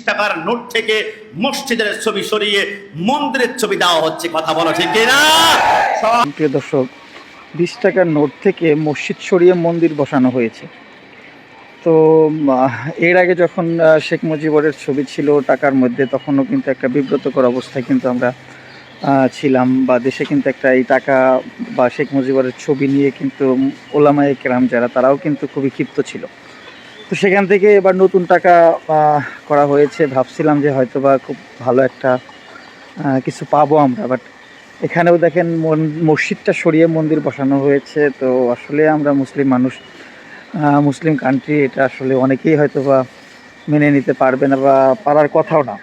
টাকার নোট থেকে মসজিদের ছবি সরিয়ে মন্দিরের ছবি দেওয়া হচ্ছে, কথা বলো ঠিক কিনা? প্রিয় দর্শক, 20 টাকার নোট থেকে মসজিদ সরিয়ে মন্দির বসানো হয়েছে। তো এর আগে যখন শেখ মুজিবুরের ছবি ছিল টাকার মধ্যে, তখনও কিন্তু একটা বিব্রতকর অবস্থায় কিন্তু আমরা ছিলাম, বা দেশে কিন্তু একটা এই টাকা বা শেখ মুজিবুরের ছবি নিয়ে কিন্তু ওলামায়ে কেরাম যারা, তারাও কিন্তু খুবই ক্ষিপ্ত ছিল। তো সেখান থেকে এবার নতুন টাকা করা হয়েছে। ভাবছিলাম যে হয়তো বা খুব ভালো একটা কিছু পাবো আমরা, বাট এখানেও দেখেন মসজিদটা সরিয়ে মন্দির বসানো হয়েছে। তো আসলে আমরা মুসলিম মানুষ, মুসলিম কান্ট্রি, এটা আসলে অনেকেই হয়তো বা মেনে নিতে পারবে না বা পারার কথাও না।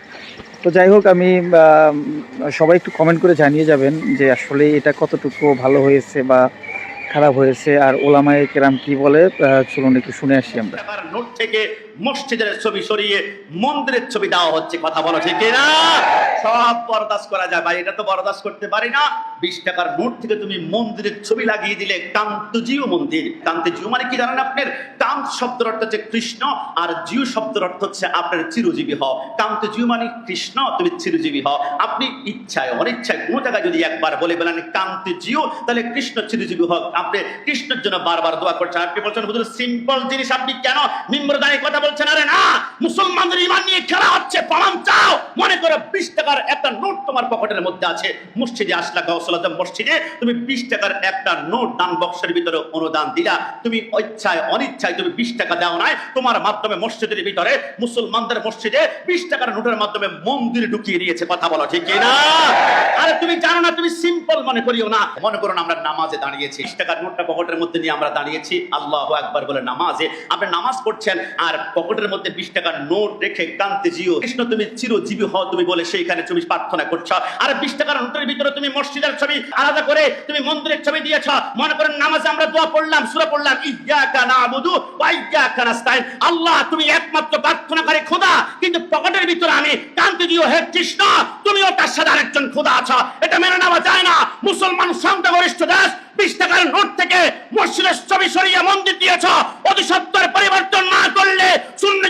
তো যাই হোক, আমি সবাই একটু কমেন্ট করে জানিয়ে যাবেন যে আসলে এটা কতটুকু ভালো হয়েছে বা খারাপ হয়েছে, আর ওলামায়ে কেরাম কি বলে। চলুন একটু শুনে আসি আমরা। টাকার নোট থেকে মসজিদের ছবি সরিয়ে মন্দিরের ছবি দেওয়া হচ্ছে, কথা বলো ঠিক কিনা? সব বরদাস্ত করা যায় ভাই, এটা তো বরদাস্ত করতে পারি না। 20 টাকার নোট থেকে তুমি মন্দিরের ছবি লাগিয়ে দিলে। কান্তজিউ মন্দির, কান্তজিউ মানে কি জানেন আপনার? কান্ত শব্দের অর্থ হচ্ছে কৃষ্ণ, আর জিউ শব্দের অর্থ হচ্ছে আপনার চিরজীবী হও। কান্তজিউ মানে কৃষ্ণ, তুমি চিরজীবী হও। আপনি ইচ্ছায় অনিচ্ছায় কোনো জায়গায় যদি একবার বলে বলেন কান্তজিউ, তাহলে কৃষ্ণ চিরজীবী হোক। আপনি কৃষ্ণের জন্য বারবার দোয়া করছেন। আপনি বলছেন হুজুর সিম্পল জিনিস আপনি কেন মিম্বরে দাঁড়িয়ে কথা বলছেন? আরে না, মুসলমানদের ঈমান নিয়ে খেলা হচ্ছে, প্রমাণ চাও। মনে করো 20 টাকার একটা নোট তোমার পকেটের মধ্যে আছে, মসজিদে আসলা, গাউসুল আজম মসজিদে, তুমি 20 টাকার একটা নোট দান বক্সের ভিতরে অনুদান দিলা। তুমি ইচ্ছায় অনিচ্ছায় তুমি 20 টাকা দাও নাই, তোমার মাধ্যমে মসজিদের ভিতরে মুসলমানদের মসজিদে 20 টাকার নোটের মাধ্যমে মন্দির ঢুকিয়ে দিয়েছে, কথা বলো ঠিক কিনা? আরে তুমি জানো না, তুমি সিম্পল মনে করিও না। মনে করুন আমরা নামাজে দাঁড়িয়েছি, 20 টাকার নোটটা পকেটের মধ্যে নিয়ে আমরা দাঁড়িয়েছি, আল্লাহু আকবার বলে নামাজে আপনি নামাজ পড়ছেন, আর পকেটের মধ্যে 20 টাকার নোট রেখে কান্তে জিও কৃষ্ণ তুমি চিরজীবী হও তুমি বলে সেইখানে তুমি প্রার্থনা করছো। আর 20 টাকার নোটের ভিতরে তুমি মসজিদের ছবি আলাদা করে তুমি মন্দিরের ছবি দিয়েছ। মনে করেন নামাজে আমরা দোয়া পড়লাম, সূরা পড়লাম, ইয়্যাকা না'বুদু ওয়া ইয়্যাকা নাস্তাইন, আল্লাহ তুমি একমাত্র প্রার্থনাকারী খোদা, কিন্তু পকেটের ভিতরে আমি কান্তে জিও হে কৃষ্ণ, তুমিও তার সাথে আরেকজন খোদা আছো। এটা মেনে নেওয়া যায় না। মুসলমান সংখ্যাগরিষ্ঠ দেশ, 20 টাকার নোট থেকে মসজিদের ছবি সরিয়ে মন্দির দিয়েছ। অতি সত্তর পরিবর্তন না করলে শূন্য